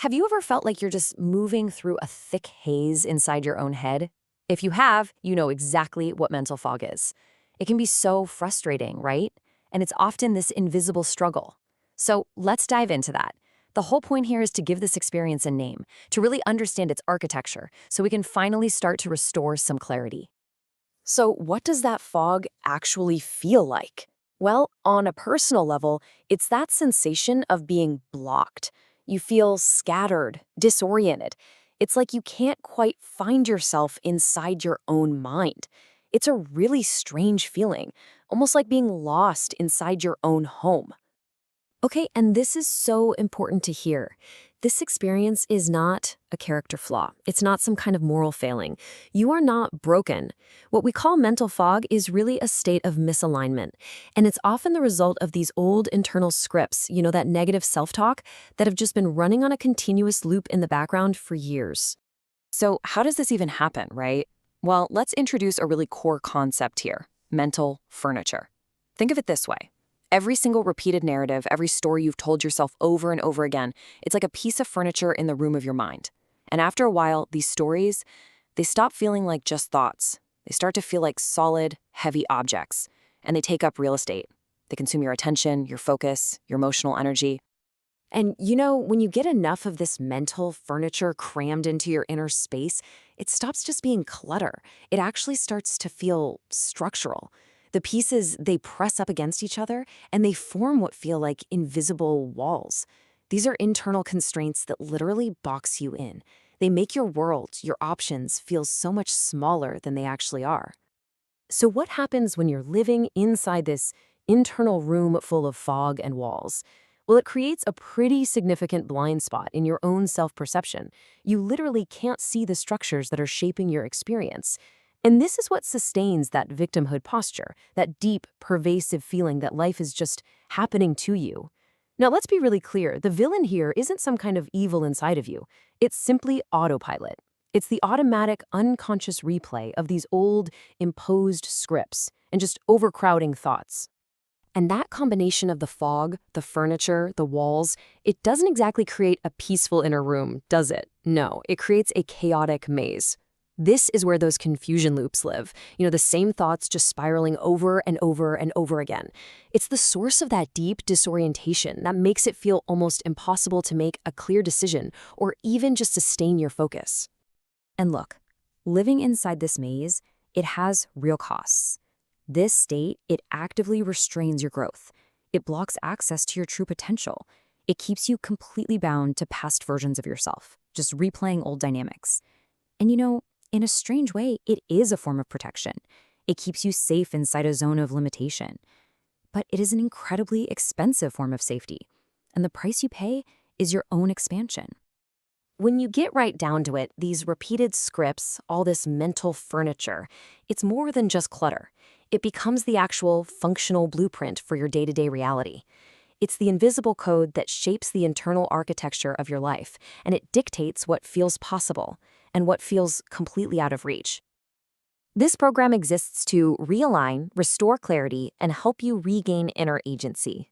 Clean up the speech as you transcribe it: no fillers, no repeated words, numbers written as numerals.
Have you ever felt like you're just moving through a thick haze inside your own head? If you have, you know exactly what mental fog is. It can be so frustrating, right? And it's often this invisible struggle. So let's dive into that. The whole point here is to give this experience a name, to really understand its architecture, so we can finally start to restore some clarity. So, what does that fog actually feel like? Well, on a personal level, it's that sensation of being blocked. You feel scattered, disoriented. It's like you can't quite find yourself inside your own mind. It's a really strange feeling, almost like being lost inside your own home. Okay, and this is so important to hear. This experience is not a character flaw. It's not some kind of moral failing. You are not broken. What we call mental fog is really a state of misalignment. And it's often the result of these old internal scripts, that negative self-talk that have just been running on a continuous loop in the background for years. So how does this even happen, right? Well, let's introduce a really core concept here: mental furniture. Think of it this way. Every single repeated narrative, every story you've told yourself over and over again, it's like a piece of furniture in the room of your mind. And after a while, these stories, they stop feeling like just thoughts. They start to feel like solid, heavy objects, and they take up real estate. They consume your attention, your focus, your emotional energy. And when you get enough of this mental furniture crammed into your inner space, it stops just being clutter. It actually starts to feel structural. The pieces, they press up against each other, and they form what feel like invisible walls. These are internal constraints that literally box you in. They make your world, your options, feel so much smaller than they actually are. So what happens when you're living inside this internal room full of fog and walls? Well, it creates a pretty significant blind spot in your own self-perception. You literally can't see the structures that are shaping your experience. And this is what sustains that victimhood posture, that deep, pervasive feeling that life is just happening to you. Now, let's be really clear. The villain here isn't some kind of evil inside of you. It's simply autopilot. It's the automatic, unconscious replay of these old, imposed scripts and just overcrowding thoughts. And that combination of the fog, the furniture, the walls, it doesn't exactly create a peaceful inner room, does it? No, it creates a chaotic maze. This is where those confusion loops live. The same thoughts just spiraling over and over and over again. It's the source of that deep disorientation that makes it feel almost impossible to make a clear decision or even just sustain your focus. And look, living inside this maze, it has real costs. This state, it actively restrains your growth. It blocks access to your true potential. It keeps you completely bound to past versions of yourself, just replaying old dynamics. And in a strange way, it is a form of protection. It keeps you safe inside a zone of limitation. But it is an incredibly expensive form of safety. And the price you pay is your own expansion. When you get right down to it, these repeated scripts, all this mental furniture, it's more than just clutter. It becomes the actual functional blueprint for your day-to-day reality. It's the invisible code that shapes the internal architecture of your life, and it dictates what feels possible and what feels completely out of reach. This program exists to realign, restore clarity, and help you regain inner agency.